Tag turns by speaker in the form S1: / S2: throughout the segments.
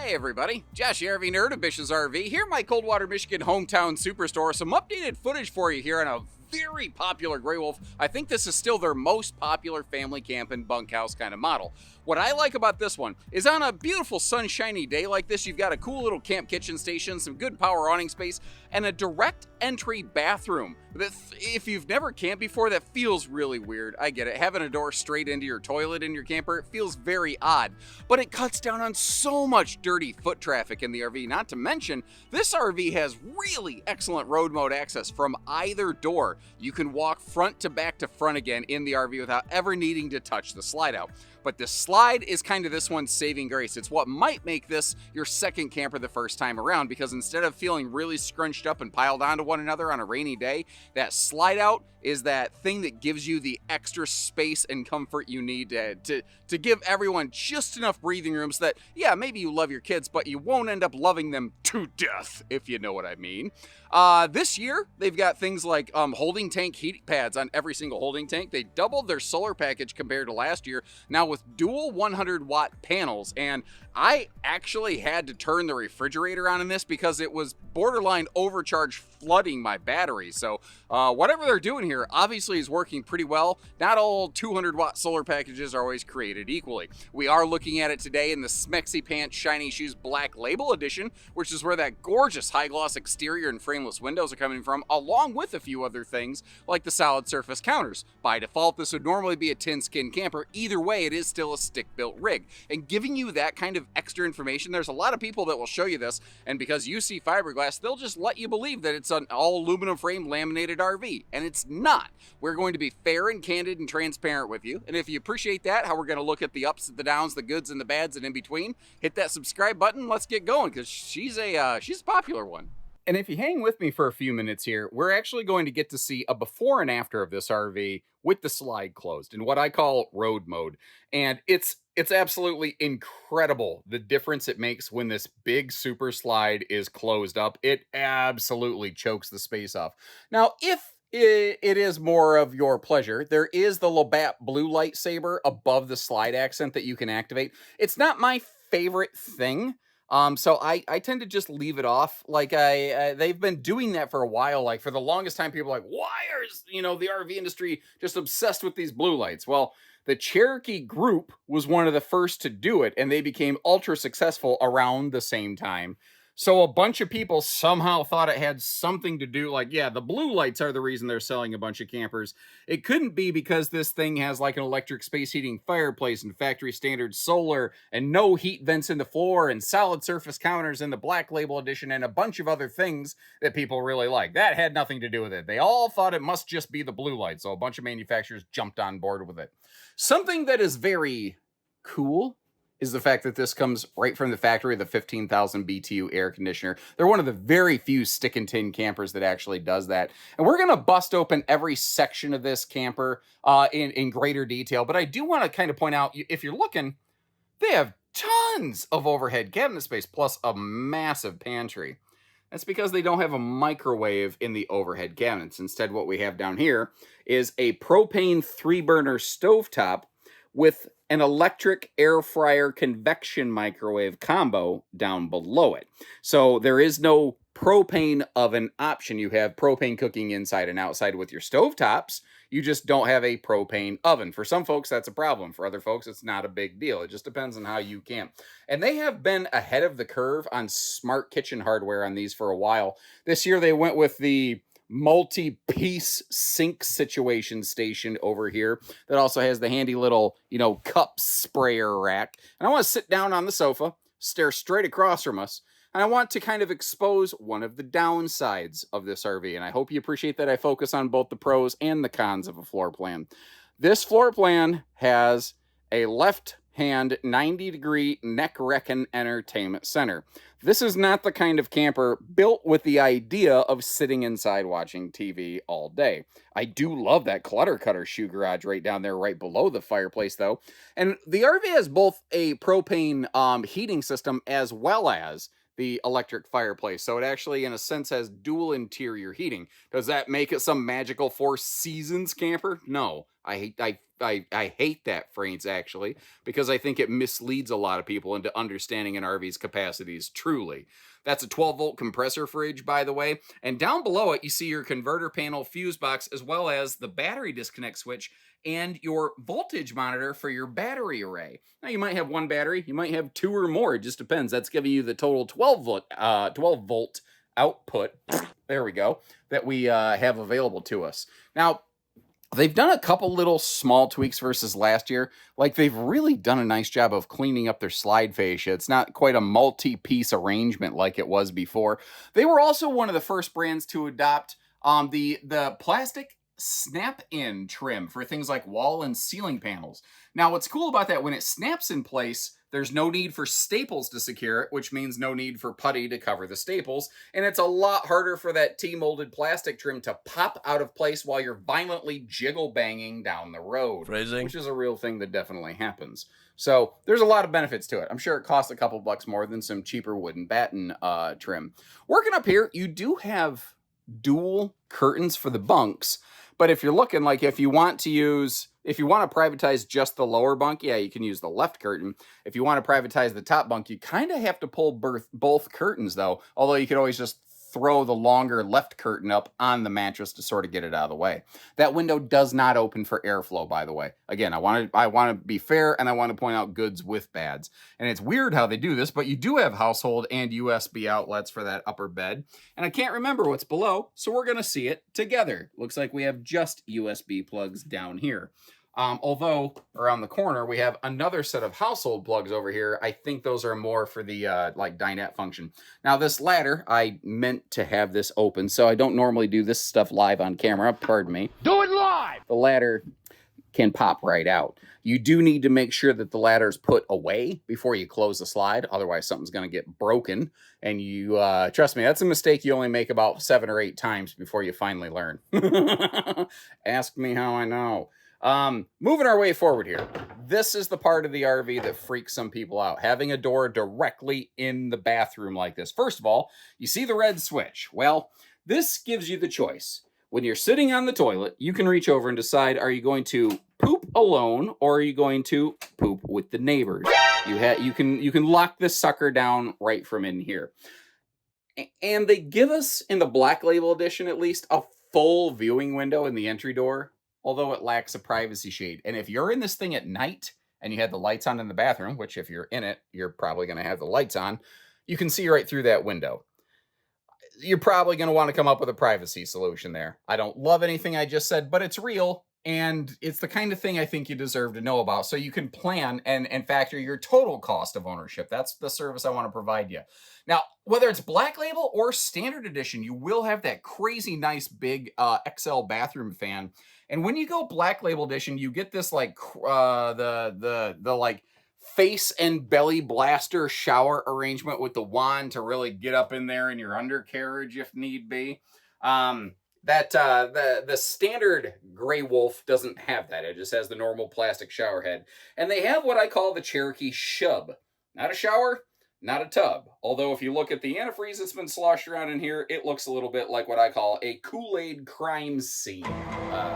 S1: Hey everybody, Josh the RV Nerd of Bishop's RV here in my Coldwater, Michigan hometown superstore. Some updated footage for you here on a very popular Grey Wolf. I think this is still their most popular family camp and bunkhouse kind of model. What I like about this one is on a beautiful sunshiny day like this, you've got a cool little camp kitchen station, some good power awning space, and a direct entry bathroom. If you've never camped before, that feels really weird. I get it. Having a door straight into your toilet in your camper, it feels very odd. But it cuts down on so much dirty foot traffic in the RV. Not to mention, this RV has really excellent road mode access from either door. You can walk front to front again in the RV without ever needing to touch the slide out. But the slide is kind of this one's saving grace. It's what might make this your second camper the first time around, because instead of feeling really scrunched up and piled onto one another on a rainy day, that slide out is that thing that gives you the extra space and comfort you need to give everyone just enough breathing room so that, yeah, maybe you love your kids, but you won't end up loving them to death, if you know what I mean. This year, they've got things like holding tank heat pads on every single holding tank. They doubled their solar package compared to last year, now with dual 100-watt panels. And I actually had to turn the refrigerator on in this because it was borderline overcharged, flooding my battery. So whatever they're doing here obviously is working pretty well. Not all 200-watt solar packages are always created equally. We are looking at it today in the Smexy Pants Shiny Shoes Black Label Edition, which is where that gorgeous high-gloss exterior and frameless windows are coming from, along with a few other things like the solid surface counters. By default, this would normally be a tin skin camper. Either way, it is still a stick-built rig. And giving you that kind of extra information, there's a lot of people that will show you this, and because you see fiberglass, they'll just let you believe that it's an all aluminum frame laminated RV, and it's not. We're going to be fair and candid and transparent with you, and if you appreciate that, how we're going to look at the ups, the downs, the goods and the bads and in between, hit that subscribe button. Let's get going, because she's a popular one. And if you hang with me for a few minutes here, we're actually going to get to see a before and after of this RV with the slide closed in what I call road mode. And it's absolutely incredible the difference it makes when this big super slide is closed up. It absolutely chokes the space off. Now, if it is more of your pleasure, there is the Labatt blue lightsaber above the slide accent that you can activate. It's not my favorite thing. So I tend to just leave it off. Like they've been doing that for a while. Like for the longest time, people are like, why are, the RV industry just obsessed with these blue lights? Well, the Cherokee group was one of the first to do it, and they became ultra successful around the same time. So a bunch of people somehow thought it had something to do, like, yeah, the blue lights are the reason they're selling a bunch of campers. It couldn't be because this thing has like an electric space heating fireplace and factory standard solar and no heat vents in the floor and solid surface counters in the Black Label Edition and a bunch of other things that people really like. That had nothing to do with it. They all thought it must just be the blue light, so a bunch of manufacturers jumped on board with it. Something that is very cool is the fact that this comes right from the factory, the 15,000 BTU air conditioner. They're one of the very few stick and tin campers that actually does that. And we're going to bust open every section of this camper in greater detail. But I do want to kind of point out, if you're looking, they have tons of overhead cabinet space, plus a massive pantry. That's because they don't have a microwave in the overhead cabinets. Instead, what we have down here is a propane 3-burner stovetop with an electric air fryer convection microwave combo down below it. So there is no propane oven option. You have propane cooking inside and outside with your stovetops. You just don't have a propane oven. For some folks, that's a problem. For other folks, it's not a big deal. It just depends on how you camp. And they have been ahead of the curve on smart kitchen hardware on these for a while. This year, they went with the multi-piece sink situation station over here that also has the handy little, cup sprayer rack. And I want to sit down on the sofa, stare straight across from us, and I want to kind of expose one of the downsides of this RV. And I hope you appreciate that I focus on both the pros and the cons of a floor plan. This floor plan has a left-hand 90-degree neck reckon entertainment center. This is not the kind of camper built with the idea of sitting inside watching TV all day. I do love that clutter cutter shoe garage right down there, right below the fireplace, though. And the RV has both a propane heating system as well as the electric fireplace. So it actually, in a sense, has dual interior heating. Does that make it some magical Four Seasons camper? No. I hate that phrase, actually, because I think it misleads a lot of people into understanding an RV's capacities truly. That's a 12-volt compressor fridge, by the way. And down below it, you see your converter panel, fuse box, as well as the battery disconnect switch and your voltage monitor for your battery array. Now, you might have one battery, you might have two or more. It just depends. That's giving you the total 12-volt output. There we go. That we have available to us. Now, they've done a couple little small tweaks versus last year. Like, they've really done a nice job of cleaning up their slide fascia. It's not quite a multi-piece arrangement like it was before. They were also one of the first brands to adopt the plastic snap-in trim for things like wall and ceiling panels. Now, what's cool about that, when it snaps in place, there's no need for staples to secure it, which means no need for putty to cover the staples. And it's a lot harder for that T-molded plastic trim to pop out of place while you're violently jiggle banging down the road.
S2: Phrasing.
S1: Which is a real thing that definitely happens. So there's a lot of benefits to it. I'm sure it costs a couple bucks more than some cheaper wooden batten trim. Working up here, you do have dual curtains for the bunks. But if you're looking, like, if you want to privatize just the lower bunk, yeah, you can use the left curtain. If you want to privatize the top bunk, you kind of have to pull both curtains, though. Although you could always just throw the longer left curtain up on the mattress to sort of get it out of the way. That window does not open for airflow, by the way. Again, I want to be fair, and I want to point out goods with bads. And it's weird how they do this, but you do have household and USB outlets for that upper bed. And I can't remember what's below, so we're going to see it together. Looks like we have just USB plugs down here. Although around the corner, we have another set of household plugs over here. I think those are more for the like dinette function. Now, this ladder, I meant to have this open, so I don't normally do this stuff live on camera. Pardon me.
S2: Do it live!
S1: The ladder can pop right out. You do need to make sure that the ladder's put away before you close the slide. Otherwise, something's going to get broken. And you, trust me, that's a mistake you only make about 7 or 8 times before you finally learn. Ask me how I know. Moving our way forward here. This is the part of the RV that freaks some people out. Having a door directly in the bathroom like this. First of all, you see the red switch. Well, this gives you the choice. When you're sitting on the toilet, you can reach over and decide, are you going to poop alone or are you going to poop with the neighbors? You can lock this sucker down right from in here. And they give us, in the Black Label edition at least, a full viewing window in the entry door, although it lacks a privacy shade. And if you're in this thing at night and you had the lights on in the bathroom, which if you're in it, you're probably going to have the lights on, you can see right through that window. You're probably going to want to come up with a privacy solution there. I don't love anything I just said, but it's real. And it's the kind of thing I think you deserve to know about, so you can plan and factor your total cost of ownership. That's the service I want to provide you. Now, whether it's Black Label or Standard Edition, you will have that crazy nice big XL bathroom fan. And when you go Black Label Edition, you get this like the like face and belly blaster shower arrangement with the wand to really get up in there in your undercarriage if need be. The standard Grey Wolf doesn't have that. It just has the normal plastic shower head. And they have what I call the Cherokee Shub. Not a shower, not a tub. Although if you look at the antifreeze that's been sloshed around in here, it looks a little bit like what I call a Kool-Aid crime scene.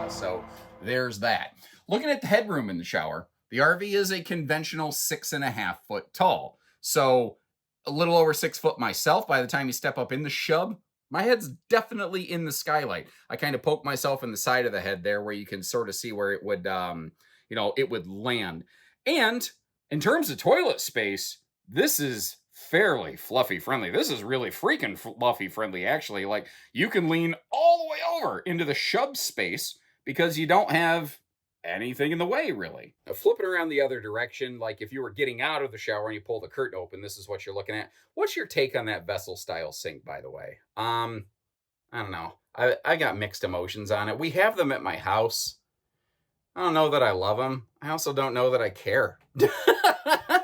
S1: So there's that. Looking at the headroom in the shower, the RV is a conventional 6.5 foot tall. So a little over 6 foot myself. By the time you step up in the shub, my head's definitely in the skylight. I kind of poke myself in the side of the head there where you can sort of see where it would, it would land. And in terms of toilet space, this is fairly fluffy friendly. This is really freaking fluffy friendly, actually. Like, you can lean all the way over into the shub space because you don't have anything in the way, really. Now, flipping around the other direction, like if you were getting out of the shower and you pull the curtain open, this is what you're looking at. What's your take on that vessel style sink, by the way? I don't know. I got mixed emotions on it. We have them at my house. I don't know that I love them. I also don't know that I care.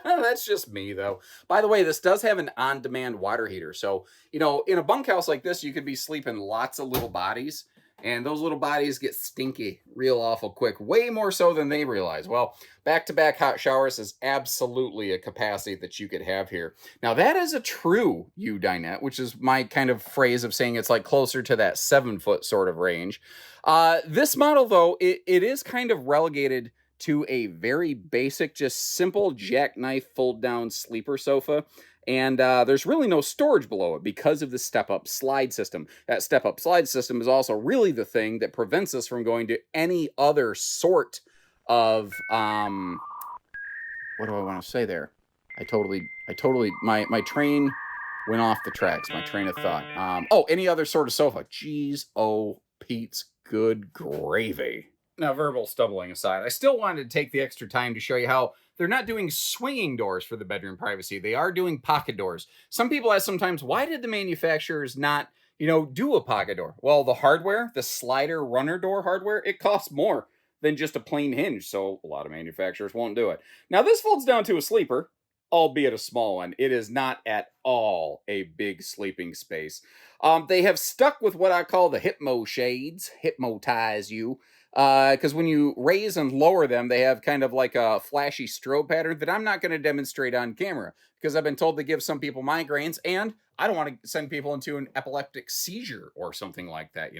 S1: That's just me, though. By the way, this does have an on-demand water heater. So, in a bunkhouse like this, you could be sleeping lots of little bodies. And those little bodies get stinky real awful quick, way more so than they realize. Well, back-to-back hot showers is absolutely a capacity that you could have here. Now, that is a true U-dinette, which is my kind of phrase of saying it's like closer to that 7-foot sort of range. This model, though, it is kind of relegated to a very basic, just simple jackknife fold-down sleeper sofa. And there's really no storage below it because of the step-up slide system. That step-up slide system is also really the thing that prevents us from going to any other sort of, what do I want to say there? My train went off the tracks, my train of thought. Any other sort of sofa. Jeez, oh, Pete's good gravy. Now, verbal stumbling aside, I still wanted to take the extra time to show you how they're not doing swinging doors for the bedroom privacy. They are doing pocket doors. Some people ask sometimes, why did the manufacturers not, do a pocket door? Well, the hardware, the slider runner door hardware, it costs more than just a plain hinge. So a lot of manufacturers won't do it. Now, this folds down to a sleeper, albeit a small one. It is not at all a big sleeping space. They have stuck with what I call the hypno shades, hypnotize you. Because when you raise and lower them, they have kind of like a flashy strobe pattern that I'm not going to demonstrate on camera because I've been told to give some people migraines, and I don't want to send people into an epileptic seizure or something like that,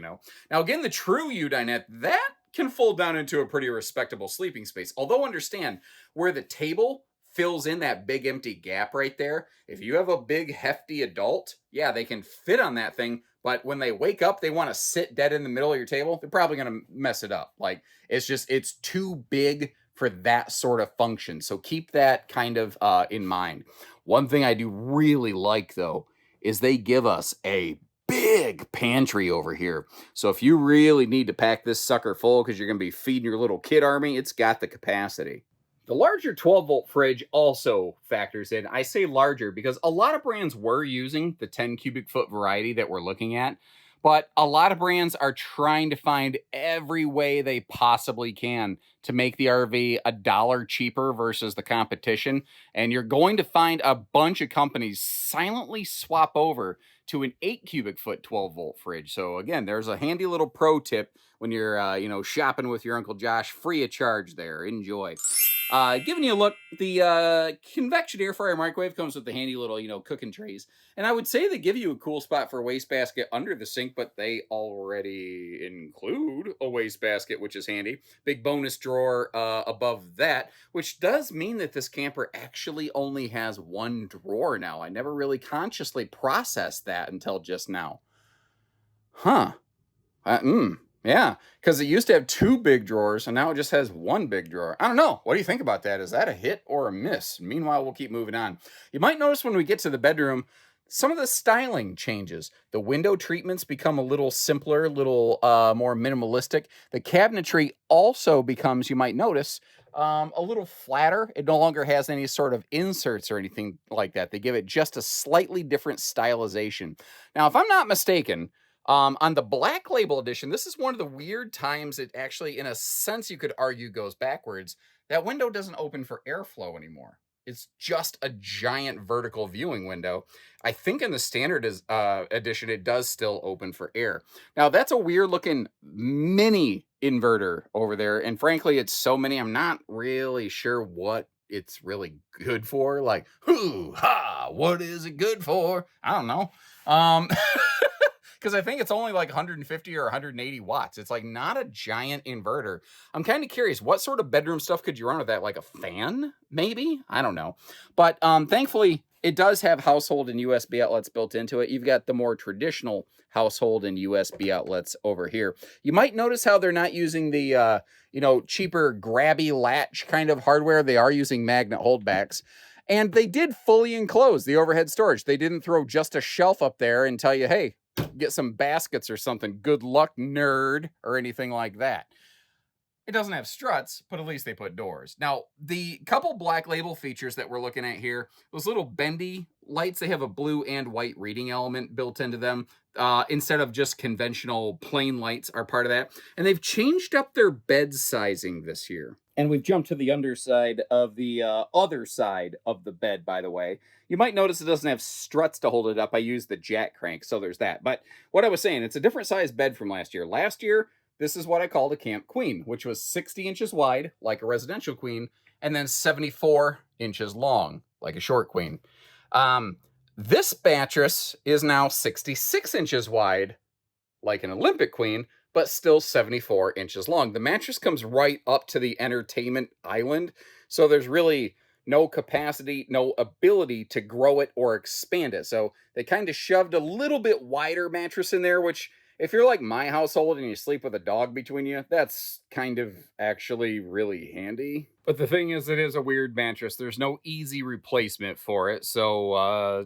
S1: Now, again, the true U-dinette, that can fold down into a pretty respectable sleeping space. Although understand, where the table fills in that big empty gap right there, if you have a big hefty adult, yeah, they can fit on that thing. But when they wake up, they want to sit dead in the middle of your table, they're probably going to mess it up. Like, it's too big for that sort of function. So keep that kind of in mind. One thing I do really like, though, is they give us a big pantry over here. So if you really need to pack this sucker full because you're going to be feeding your little kid army, it's got the capacity. The larger 12-volt fridge also factors in. I say larger because a lot of brands were using the 10 cubic foot variety that we're looking at, but a lot of brands are trying to find every way they possibly can to make the RV $1 cheaper versus the competition. And you're going to find a bunch of companies silently swap over to an 8 cubic foot 12-volt fridge. So again, there's a handy little pro tip when you're shopping with your Uncle Josh, free of charge there. Enjoy. Giving you a look, the convection air fryer microwave comes with the handy little, cooking trays. And I would say they give you a cool spot for a wastebasket under the sink, but they already include a wastebasket, which is handy. Big bonus drawer above that, which does mean that this camper actually only has one drawer now. I never really consciously processed that until just now. Huh. Yeah, because it used to have 2 big drawers, and now it just has 1 big drawer. I don't know. What do you think about that? Is that a hit or a miss? Meanwhile, we'll keep moving on. You might notice when we get to the bedroom, some of the styling changes. The window treatments become a little simpler, a little more minimalistic. The cabinetry also becomes, you might notice, a little flatter. It no longer has any sort of inserts or anything like that. They give it just a slightly different stylization. Now, if I'm not mistaken, on the Black Label edition, this is one of the weird times it actually, in a sense, you could argue goes backwards. That window doesn't open for airflow anymore. It's just a giant vertical viewing window. I think in the standard edition, it does still open for air. Now, that's a weird looking mini inverter over there. And frankly, it's so many, I'm not really sure what it's really good for. Like, hoo-ha, what is it good for? I don't know. Because I think it's only like 150 or 180 watts. It's like not a giant inverter. I'm kind of curious, what sort of bedroom stuff could you run with that? Like a fan, maybe? I don't know. But thankfully, it does have household and USB outlets built into it. You've got the more traditional household and USB outlets over here. You might notice how they're not using the, cheaper grabby latch kind of hardware. They are using magnet holdbacks. And they did fully enclose the overhead storage. They didn't throw just a shelf up there and tell you, hey, get some baskets or something. Good luck, nerd, or anything like that. It doesn't have struts, but at least they put doors. Now, the couple Black Label features that we're looking at here, those little bendy lights, they have a blue and white reading element built into them, instead of just conventional plain lights are part of that. And they've changed up their bed sizing this year. And we've jumped to the underside of the other side of the bed, by the way. You might notice it doesn't have struts to hold it up. I used the jack crank, so there's that. But what I was saying, it's a different size bed from last year. Last year, this is what I called a camp queen, which was 60 inches wide, like a residential queen, and then 74 inches long, like a short queen. This mattress is now 66 inches wide, like an Olympic queen, but still 74 inches long. The mattress comes right up to the entertainment island, so there's really no capacity, no ability to grow it or expand it. So they kind of shoved a little bit wider mattress in there, which if you're like my household and you sleep with a dog between you, that's kind of actually really handy. But the thing is, it is a weird mattress. There's no easy replacement for it. So,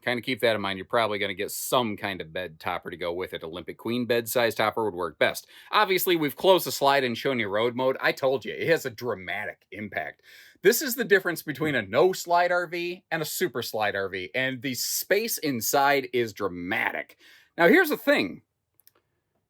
S1: kind of keep that in mind. You're probably going to get some kind of bed topper to go with it. Olympic Queen bed size topper would work best. Obviously, we've closed the slide and shown you road mode. I told you, it has a dramatic impact. This is the difference between a no slide RV and a super slide RV. And the space inside is dramatic. Now, here's the thing.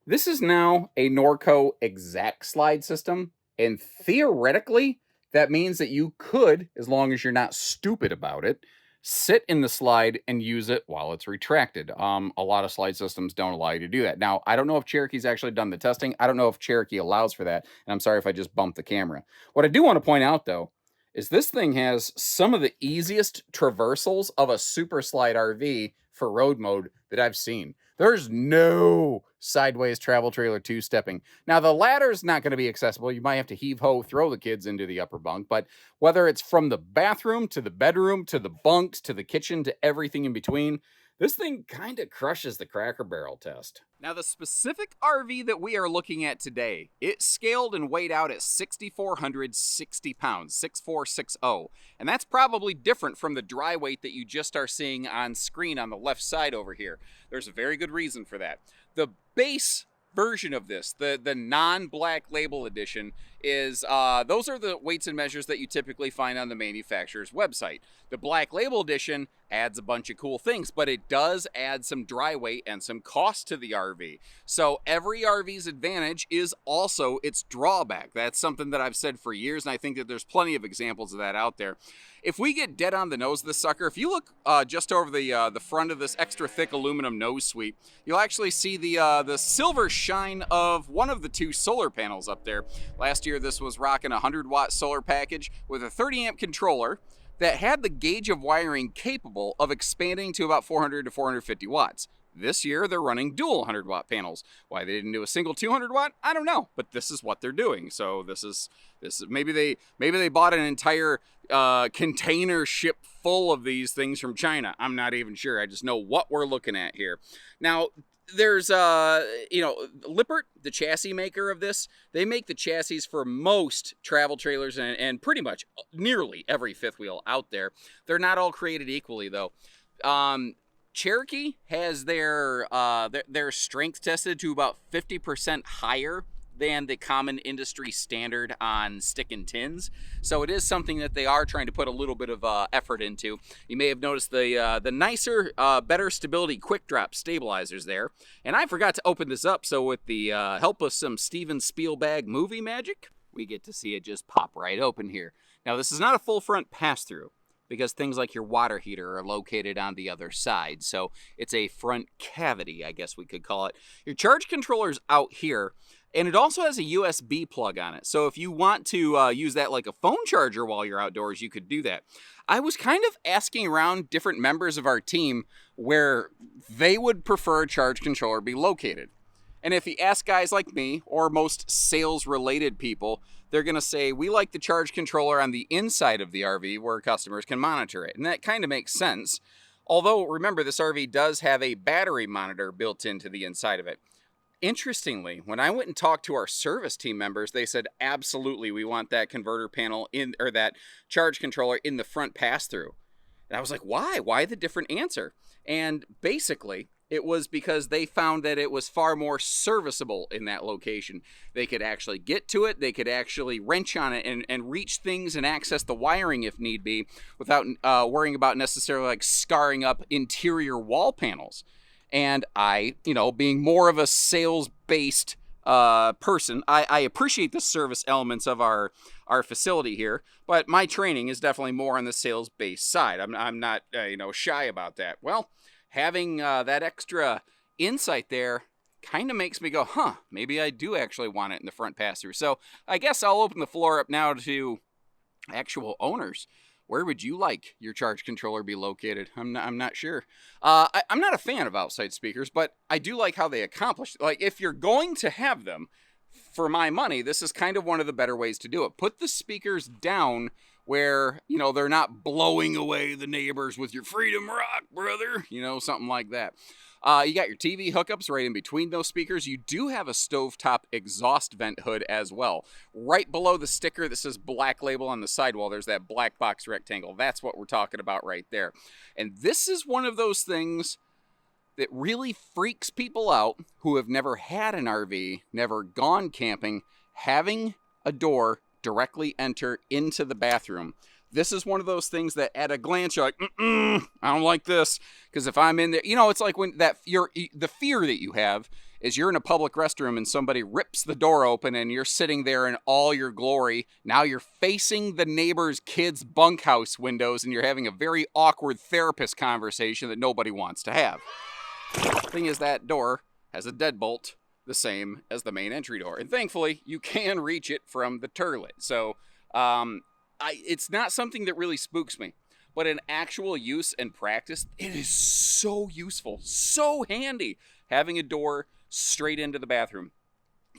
S1: This is now a Norco exact slide system, and theoretically, that means that you could, as long as you're not stupid about it, sit in the slide and use it while it's retracted. A lot of slide systems don't allow you to do that. Now, I don't know if Cherokee's actually done the testing. I don't know if Cherokee allows for that, and I'm sorry if I just bumped the camera. What I do want to point out, though, is this thing has some of the easiest traversals of a super slide RV for road mode that I've seen. There's no sideways travel trailer two-stepping. Now, the ladder's not going to be accessible. You might have to heave-ho, throw the kids into the upper bunk, but whether it's from the bathroom to the bedroom to the bunks to the kitchen to everything in between, this thing kind of crushes the Cracker Barrel test. Now, the specific RV that we are looking at today, it scaled and weighed out at 6,460 pounds, 6,460. And that's probably different from the dry weight that you just are seeing on screen on the left side over here. There's a very good reason for that. The base version of this, the non-Black Label edition, is those are the weights and measures that you typically find on the manufacturer's website. The Black Label edition adds a bunch of cool things, but it does add some dry weight and some cost to the RV. So every RV's advantage is also its drawback. That's something that I've said for years, and I think that there's plenty of examples of that out there. If we get dead on the nose of this sucker, if you look just over the front of this extra thick aluminum nose sweep, you'll actually see the silver shine of one of the two solar panels up there. Last year, this was rocking a 100-watt solar package with a 30-amp controller that had the gauge of wiring capable of expanding to about 400 to 450 watts. This year, they're running dual 100-watt panels. Why they didn't do a single 200-watt, I don't know, but this is what they're doing. So this is maybe they bought an entire container ship full of these things from China. I'm not even sure. I just know what we're looking at here. Now, there's Lippert, the chassis maker of this, they make the chassis for most travel trailers and pretty much nearly every fifth wheel out there. They're not all created equally, though. Cherokee has their strength tested to about 50% higher than the common industry standard on stick and tins. So it is something that they are trying to put a little bit of effort into. You may have noticed the nicer, better stability quick drop stabilizers there. And I forgot to open this up, so with the help of some Steven Spielberg movie magic, we get to see it just pop right open here. Now, this is not a full front pass-through, because things like your water heater are located on the other side. So it's a front cavity, I guess we could call it. Your charge controller's out here, and it also has a USB plug on it. So if you want to use that like a phone charger while you're outdoors, you could do that. I was kind of asking around different members of our team where they would prefer a charge controller be located. And if you ask guys like me, or most sales-related people, they're going to say, we like the charge controller on the inside of the RV where customers can monitor it. And that kind of makes sense. Although, remember, this RV does have a battery monitor built into the inside of it. Interestingly, when I went and talked to our service team members, they said, absolutely, we want that converter panel in, or that charge controller in the front pass-through. And I was like, why? Why the different answer? And basically, it was because they found that it was far more serviceable in that location. They could actually get to it, they could actually wrench on it and reach things and access the wiring if need be without worrying about necessarily like scarring up interior wall panels. And I, being more of a sales-based person, I appreciate the service elements of our facility here, but my training is definitely more on the sales-based side. I'm not shy about that. Well, having that extra insight there kind of makes me go, maybe I do actually want it in the front pass-through. So I guess I'll open the floor up now to actual owners. Where would you like your charge controller be located? I'm not sure. I'm not a fan of outside speakers, but I do like how they accomplish it. Like, if you're going to have them, for my money, this is kind of one of the better ways to do it. Put the speakers down where, they're not blowing away the neighbors with your freedom rock, brother. Something like that. You got your TV hookups right in between those speakers. You do have a stovetop exhaust vent hood as well. Right below the sticker that says Black Label on the sidewall, there's that black box rectangle. That's what we're talking about right there. And this is one of those things that really freaks people out who have never had an RV, never gone camping, having a door directly enter into the bathroom. This is one of those things that at a glance you're like, I don't like this. Because if I'm in there, it's like when the fear that you have is you're in a public restroom and somebody rips the door open and you're sitting there in all your glory. Now you're facing the neighbor's kids' bunkhouse windows and you're having a very awkward therapist conversation that nobody wants to have. Thing is, that door has a deadbolt the same as the main entry door. And thankfully, you can reach it from the turlet. So, it's not something that really spooks me, but in actual use and practice, it is so useful, so handy, having a door straight into the bathroom.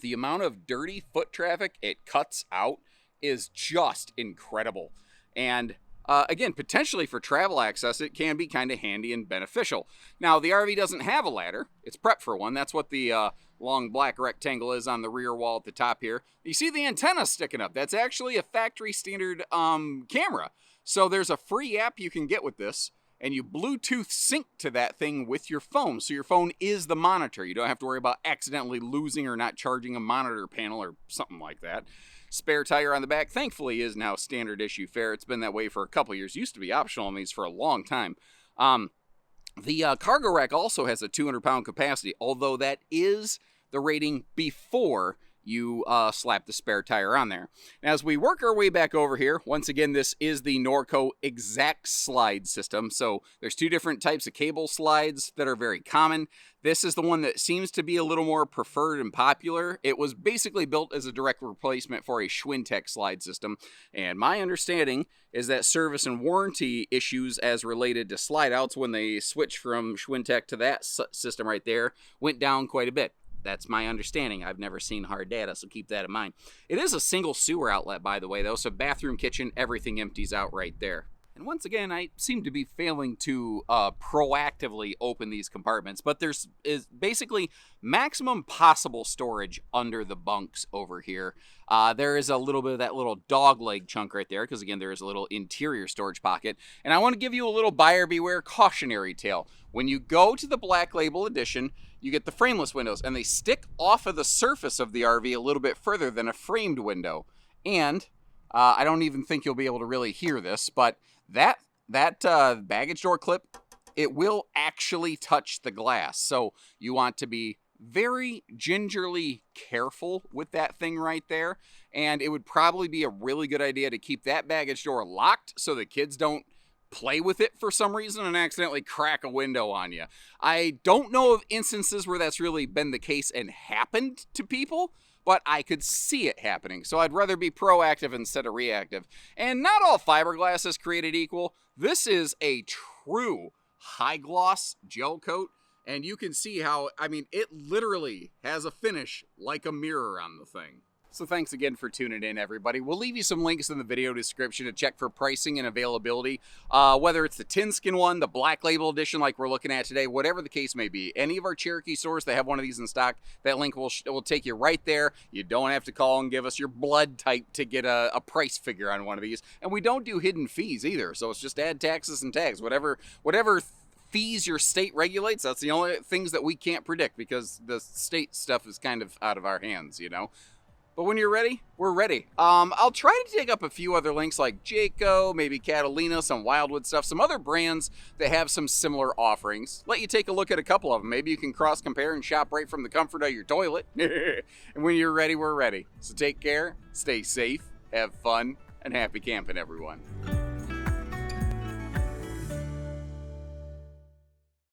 S1: The amount of dirty foot traffic it cuts out is just incredible. And again, potentially for travel access, it can be kind of handy and beneficial. Now, the RV doesn't have a ladder. It's prepped for one. That's what the long black rectangle is on the rear wall at the top here. You see the antenna sticking up. That's actually a factory standard camera. So there's a free app you can get with this, and you Bluetooth sync to that thing with your phone. So your phone is the monitor. You don't have to worry about accidentally losing or not charging a monitor panel or something like that. Spare tire on the back, thankfully, is now standard issue fare. It's been that way for a couple years. Used to be optional on these for a long time. The cargo rack also has a 200-pound capacity, although that is the rating before you slap the spare tire on there. Now, as we work our way back over here, once again, this is the Norco Exact Slide system. So there's two different types of cable slides that are very common. This is the one that seems to be a little more preferred and popular. It was basically built as a direct replacement for a Schwintek slide system. And my understanding is that service and warranty issues as related to slide outs when they switched from Schwintek to that system right there went down quite a bit. That's my understanding. I've never seen hard data, so keep that in mind. It is a single sewer outlet, by the way, though, so bathroom, kitchen, everything empties out right there. And once again, I seem to be failing to proactively open these compartments, but there's basically maximum possible storage under the bunks over here. There is a little bit of that little dog leg chunk right there, because again, there is a little interior storage pocket. And I want to give you a little buyer beware cautionary tale. When you go to the Black Label edition, you get the frameless windows, and they stick off of the surface of the RV a little bit further than a framed window. And I don't even think you'll be able to really hear this, but that baggage door clip, it will actually touch the glass. So you want to be very gingerly careful with that thing right there. And it would probably be a really good idea to keep that baggage door locked so the kids don't play with it for some reason and accidentally crack a window on you. I don't know of instances where that's really been the case and happened to people, but I could see it happening. So I'd rather be proactive instead of reactive. And not all fiberglass is created equal. This is a true high gloss gel coat, and you can see how, it literally has a finish like a mirror on the thing. So thanks again for tuning in, everybody. We'll leave you some links in the video description to check for pricing and availability. Whether it's the tin skin one, the Black Label edition like we're looking at today, whatever the case may be. Any of our Cherokee stores that have one of these in stock, that link will take you right there. You don't have to call and give us your blood type to get a price figure on one of these. And we don't do hidden fees either, so it's just add taxes and tags. Whatever fees your state regulates. That's the only things that we can't predict because the state stuff is kind of out of our hands, you know. But when you're ready, we're ready. I'll try to dig up a few other links like Jayco, maybe Catalina, some Wildwood stuff, some other brands that have some similar offerings. Let you take a look at a couple of them. Maybe you can cross compare and shop right from the comfort of your toilet. And when you're ready, we're ready. So take care, stay safe, have fun, and happy camping, everyone.